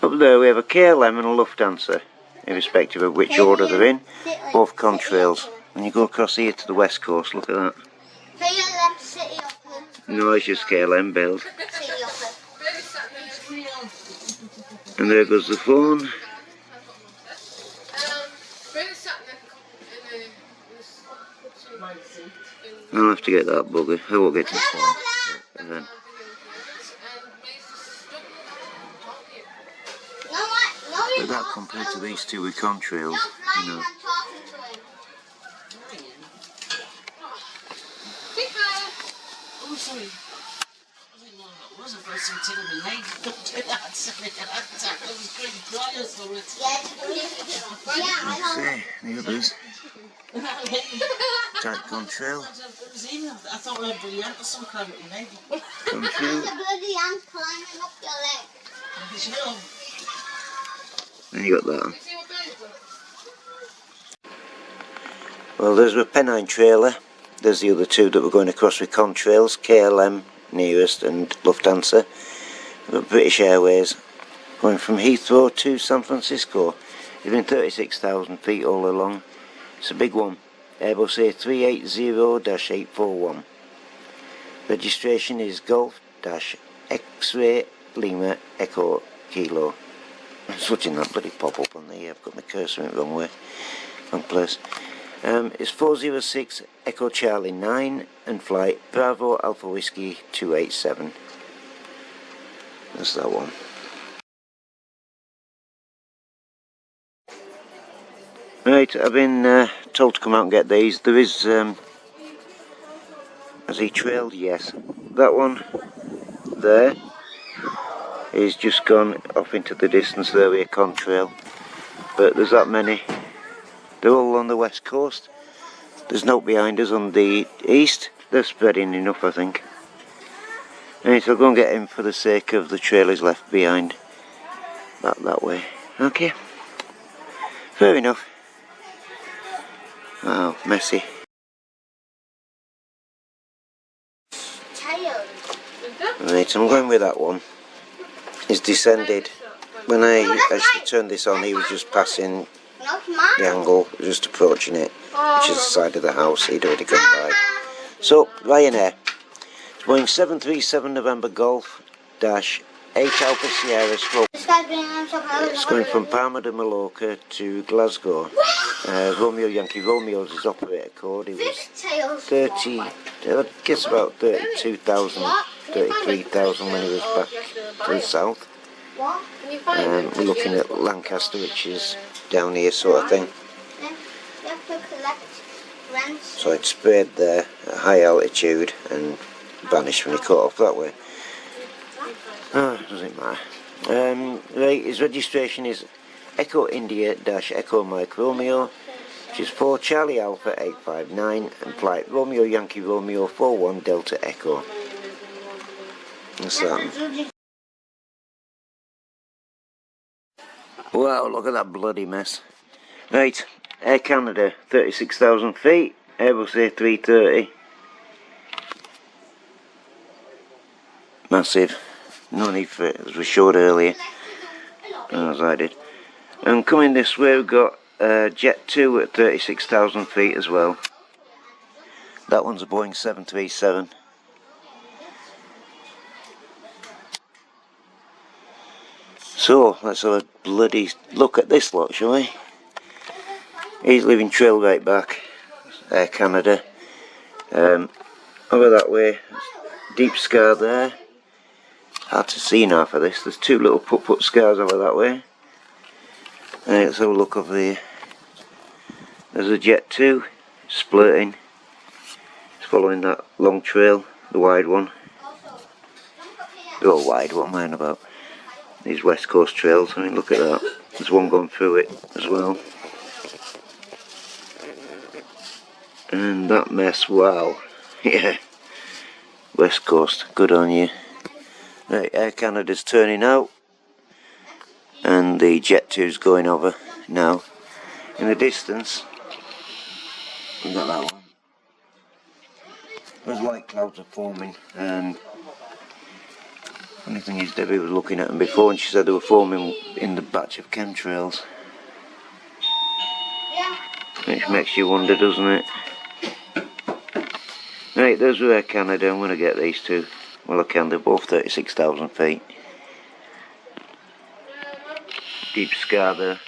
Up there we have a KLM and a Lufthansa, irrespective of which order they're in, both contrails. And you go across here to the west coast, look at that. KLM City Upper. No, it's just KLM build. And there goes the phone. I'll have to get that bugger. I won't get to the phone. And then but that compared to these two with contrails, you know. Oh, sorry. I think that was the first thing to me. Don't do that. That was pretty dry or something. Let's see, the others. Tight contrail. I thought we were brilliant or some kind of name. Contrail. There's a bloody ant climbing up your leg. Then you got that. Well, there's a Pennine trailer. There's the other two that we're going across with contrails, KLM nearest and Lufthansa. We've got British Airways going from Heathrow to San Francisco. It's been 36,000 feet all along. It's a big one. Airbus A380-841. Registration is Golf-X-Ray Lima Echo Kilo. I was watching that bloody pop up on the I've got my cursor in the wrong way, wrong place. It's 406 Echo Charlie 9 and flight Bravo Alpha Whiskey 287. That's that one. Right, I've been told to come out and get these. There is, has he trailed? Yes. That one there is just gone off into the distance there with a contrail. But there's that many. They're all on the west coast. There's no behind us on the east. They're spreading enough, I think. Right, so I'll go and get him for the sake of the trailers left behind. That way. Okay. Fair enough. Oh, messy. Right, I'm going with that one. He's descended. When I actually turned this on, he was just passing the angle, just approaching it, which is the side of the house. He'd already gone by. So, Ryanair. It's Boeing 737 November Golf -8 Alpha Sierra Stroke. It's going from Palma de Mallorca to Glasgow. Romeo Yankee Romeo's his operator code. He was 30, I guess about 32,000, 33,000 when he was back to the south. We're looking at Lancaster, which is down here sort of thing. So it sprayed there at high altitude and vanished when he cut off that way. Doesn't matter. Right, his registration is Echo India Echo Mike Romeo, which is 4 Charlie Alpha 859 and flight Romeo Yankee Romeo 41 Delta Echo. That's that. Wow, look at that bloody mess. Right, Air Canada, 36,000 feet, Airbus A330. Massive. No need for it, as we showed earlier. As I did. And coming this way, we've got Jet 2 at 36,000 feet as well. That one's a Boeing 737. So, let's have a bloody look at this lot, shall we? He's leaving trail right back. Air Canada. Over that way, deep scar there. Hard to see now for this. There's two little put scars over that way. Let's have a look over here. There's a Jet 2 splitting. It's following that long trail, the wide one. The old wide one, mind about. These west coast trails, I mean, look at that. There's one going through it as well. And that mess, wow. Yeah. West coast, good on you. Right, Air Canada's turning out. And the Jet 2's going over now. In the distance, we've got that one. Those white clouds are forming. Funny thing is, Debbie was looking at them before and she said they were forming in the batch of chemtrails. Which makes you wonder, doesn't it? Right, those were Air Canada. I'm going to get these two. Well, I can. They're both 36,000 feet. Deep scar there.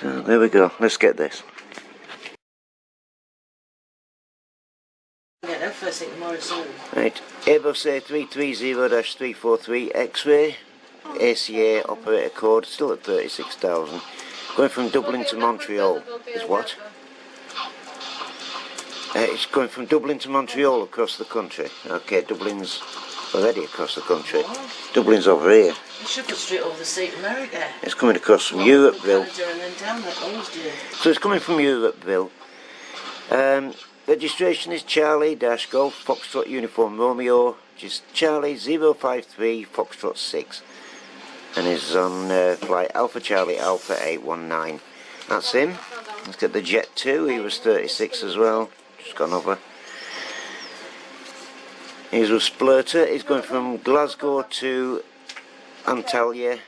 So there we go. Let's get this. Yeah, that first thing tomorrow soon. Right, Airbus A330-343 X-ray, ACA operator code, still at 36,000. Going from Dublin to Montreal is what? It's going from Dublin to Montreal across the country. Okay, Dublin's already across the country. Dublin's over here. You should go straight over the state of America. It's coming across from Europeville. Canada and then down like always do. So it's coming from Europeville. Registration is Charlie Dash Golf Foxtrot Uniform Romeo, which is Charlie 053 Foxtrot 6, and is on flight Alpha Charlie Alpha 819. That's him. Let's get the Jet 2. He was 36 as well. Just gone over. He's a splurter. He's going from Glasgow to Antalya,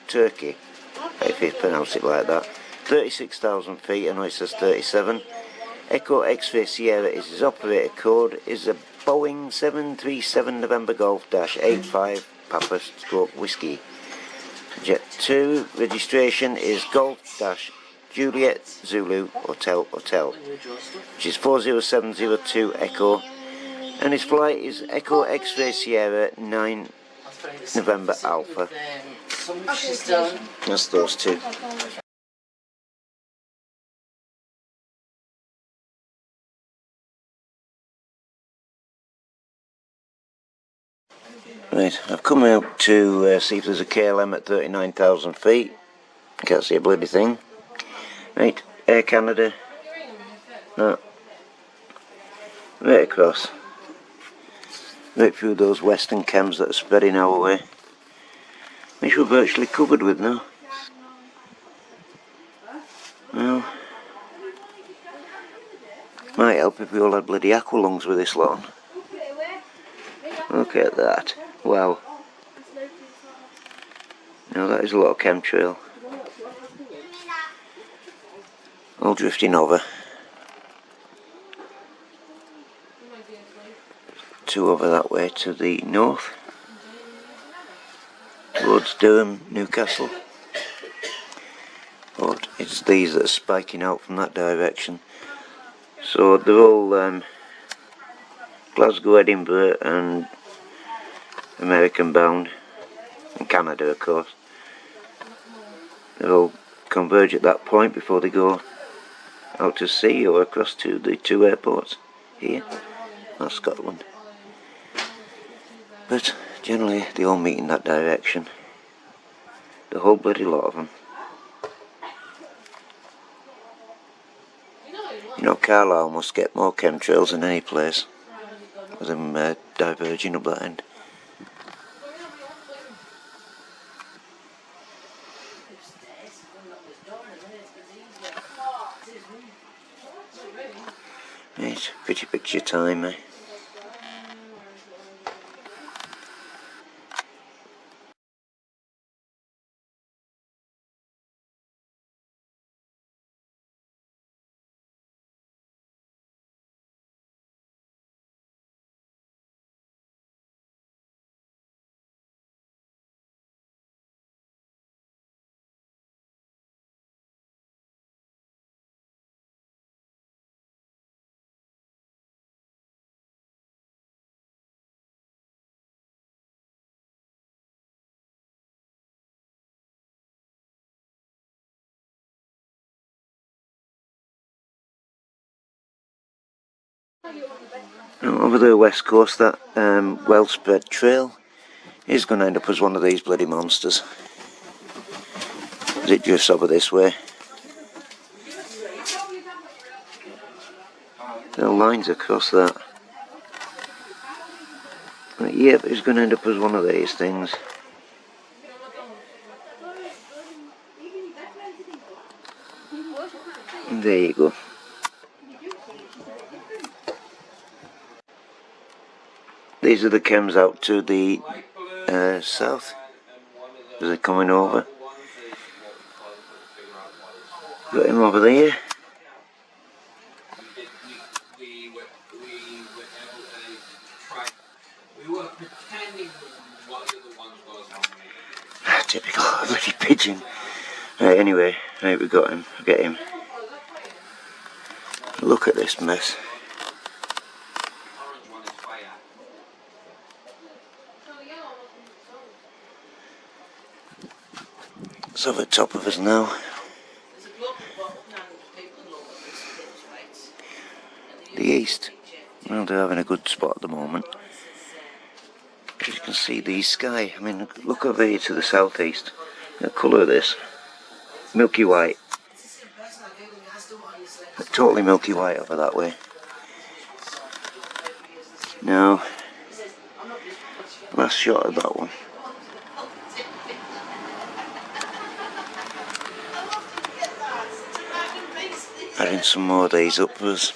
Turkey, if you pronounce it like that. 36,000 feet. I know it says 37. Echo X-Ray Sierra is his operator code. Is a Boeing 737 November Golf -85 Papa Stroke Whiskey. Jet 2 registration is Golf Juliet Zulu Hotel, which is 40702 Echo, and his flight is Echo X-Ray Sierra 9 November Alpha. That's those two. Right, I've come out to see if there's a KLM at 39,000 feet. Can't see a bloody thing. Right, Air Canada. No. Right across. Right through those western chems that are spreading our way. Which we're virtually covered with now. Well, might help if we all had bloody aqua lungs with this lot on. Look at that. Wow. Now that is a lot of chemtrail. All drifting over. Two over that way to the north. Towards Durham, Newcastle. But it's these that are spiking out from that direction. So they're all Glasgow, Edinburgh and American bound, and Canada of course. They'll converge at that point before they go out to sea or across to the two airports here. That's Scotland. But generally they all meet in that direction. The whole bloody lot of them. You know, Carlisle must get more chemtrails than any place, with them diverging up that end. Right, pretty picture time, eh? Now, over the west coast, that well-spread trail is going to end up as one of these bloody monsters as it drifts over this way. There are lines across that. But yep, it's going to end up as one of these things. And there you go. These are the chems out to the south as they're coming over. Got him over there. Typical bloody pigeon. Right, anyway, right, we got him. Get him. Look at this mess. It's over the top of us now. The east. Well, they're having a good spot at the moment. As you can see, the sky. I mean, look over here to the southeast. The colour of this. Milky white. Totally milky white over that way. Now, last shot of that one. Adding some more of these up for us.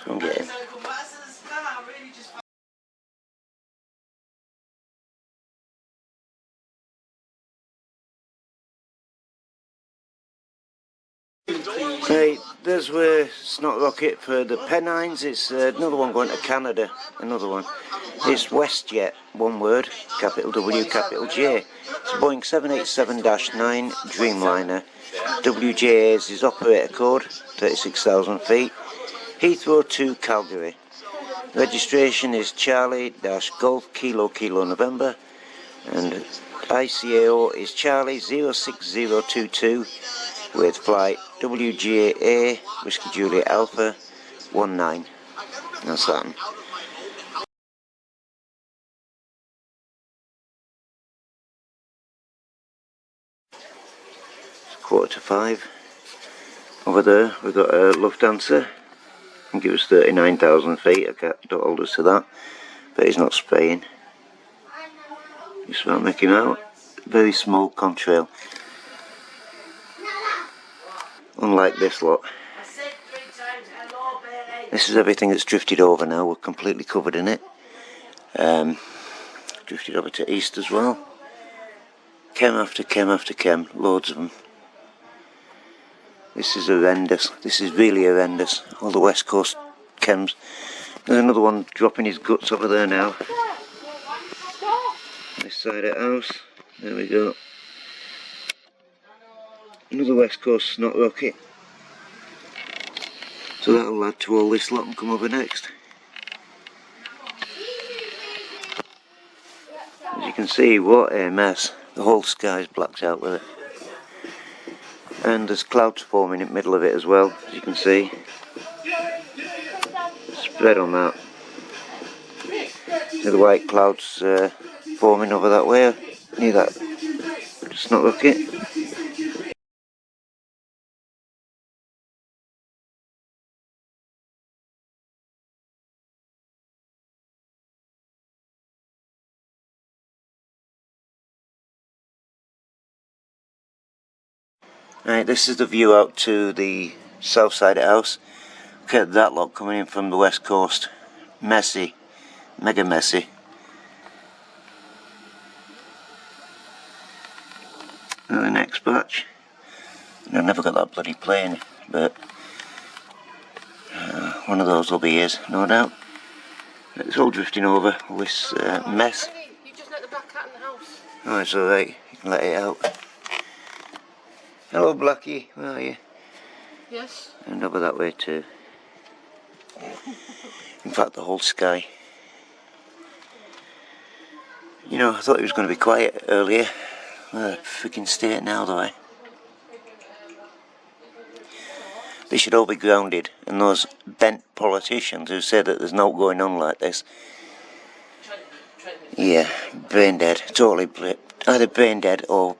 So I'm getting. Right, there's where Snot Rocket for the Pennines. It's another one going to Canada. Another one. It's WestJet, one word, capital W, capital J. It's Boeing 787-9 Dreamliner. WJA's his operator code, 36,000 feet. Heathrow to Calgary. Registration is Charlie-Golf Kilo Kilo November. And ICAO is Charlie 06022 with flight WJA Whiskey Juliet Alpha 19. That's that one. It's 4:45. Over there we've got a Lufthansa. He give us 39,000 feet. I don't hold us to that, but he's not spraying. Just about make him out. Very small contrail. Unlike this lot. This is everything that's drifted over now. We're completely covered in it. Drifted over to east as well. Chem after chem after chem. Loads of them. This is horrendous. This is really horrendous. All the west coast chems. There's another one dropping his guts over there now. This side of the house. There we go. Another west coast Snot Rocket. So that'll add to all this lot and come over next. As you can see, what a mess. The whole sky's blacked out with it. And there's clouds forming in the middle of it as well, as you can see. Spread on that. See the white clouds forming over that way, near that Snot Rocket. Right, this is the view out to the south side of the house. Look at that lot coming in from the west coast. Messy. Mega messy. And the next batch. I never got that bloody plane, but one of those will be his, no doubt. It's all drifting over, all this mess. You just let the black cat in the house. Oh, it's alright, you can let it out. Hello Blackie, where are you? Yes. And over that way too. In fact, the whole sky. You know, I thought it was going to be quiet earlier. What a freaking state now though, eh? They should all be grounded, and those bent politicians who say that there's no going on like this. Yeah, brain dead, totally either brain dead or,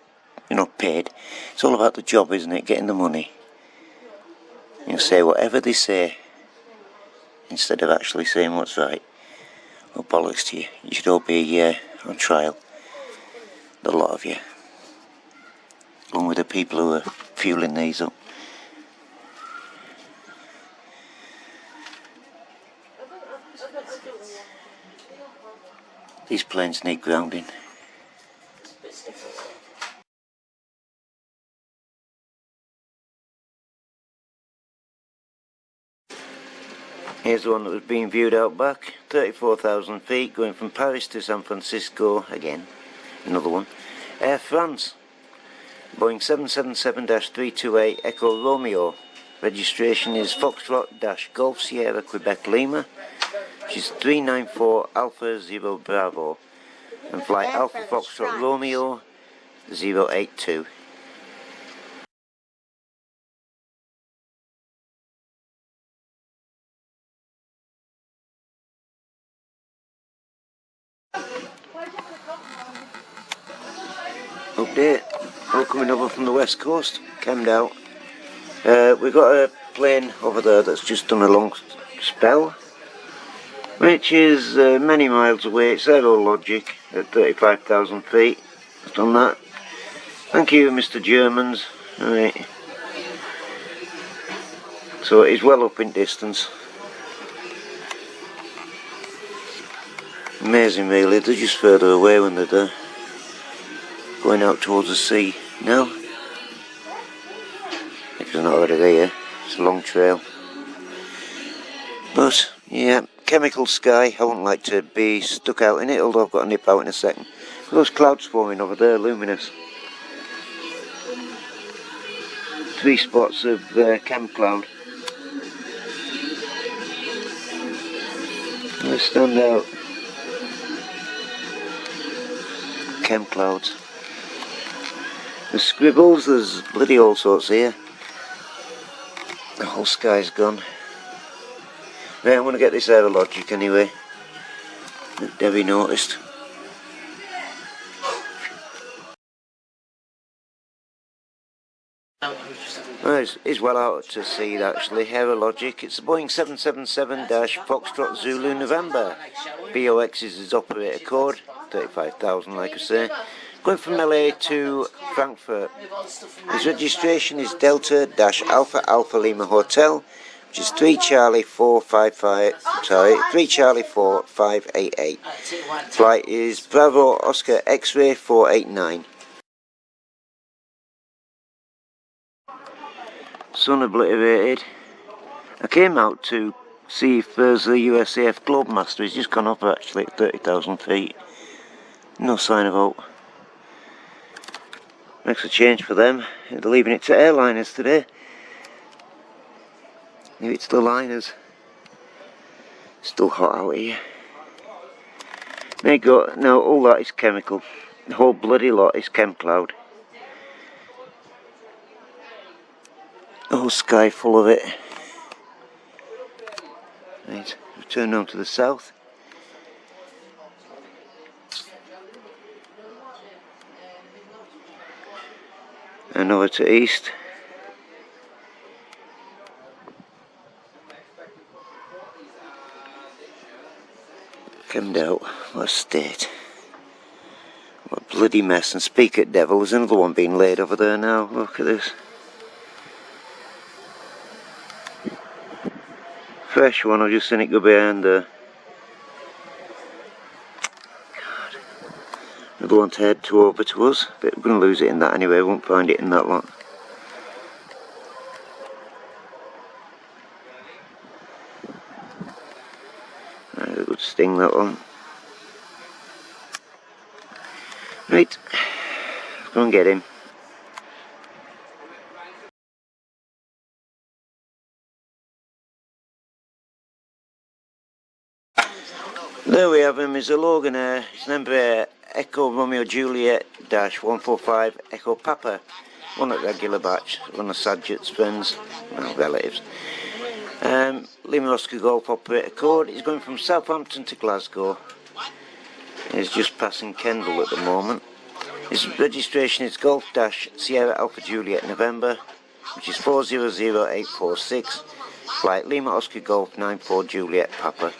you know, paid. It's all about the job, isn't it? Getting the money. You say whatever they say instead of actually saying what's right. Well, bollocks to you. You should all be on trial. The lot of you. along with the people who are fueling these up. These planes need grounding. Here's the one that was being viewed out back, 34,000 feet, going from Paris to San Francisco, again, another one. Air France, Boeing 777-328 Echo Romeo, registration is Foxtrot-Golf Sierra Quebec Lima, which is 394 Alpha Zero Bravo, and flight Alpha Foxtrot Romeo 082. Update, all coming over from the west coast, cammed out. We've got a plane over there that's just done a long spell, which is many miles away. It's Aerologic at 35,000 feet. It's done that. Thank you, Mr. Germans. Right. So it is well up in distance. Amazing really, they're just further away when they're there. Going out towards the sea now. If they're not already there, it's a long trail. But yeah, chemical sky, I wouldn't like to be stuck out in it, although I've got to nip out in a second. Those clouds forming over there, luminous. 3 spots of chem cloud. They stand out. Chem clouds. There's scribbles, there's bloody all sorts here. The whole sky's gone. Right, I'm going to get this Aerologic anyway, that Debbie noticed. Well, it's well out to sea actually, Aerologic. It's a Boeing 777-Foxtrot Zulu November. BOX is his operator code, 35,000 like I say. Going from LA to Frankfurt. His registration is Delta-Alpha Alpha Lima Hotel, which is 3 Charlie 4588. Flight is Bravo Oscar X-Ray 489. Sun obliterated. I came out to see if there's a USAF Globemaster. He's just gone up actually at 30,000 feet. No sign of hope. Makes a change for them. They're leaving it to airliners today. Leave it to the liners. Still hot out here. There you go. Now all that is chemical. The whole bloody lot is chem cloud. The whole sky full of it. Right, we've turned on to the south. And over to east. Came out. What a state. What a bloody mess. And speak at devil, there's another one being laid over there now. Look at this. Fresh one, I've just seen it go behind there. God. Another one to head over to us, but we're going to lose it in that anyway, we won't find it in that lot. Right, a good sting that one. Right, let's go and get him. There we have him, he's a Loganair, his number Echo Romeo Juliet -145 Echo Papa, one at regular batch, one of ChemBlanket's friends, well, relatives. Lima Oscar Golf operator code, he's going from Southampton to Glasgow. He's just passing Kendal at the moment. His registration is Golf-Sierra Alpha Juliet November, which is 400846, flight Lima Oscar Golf 94 Juliet Papa.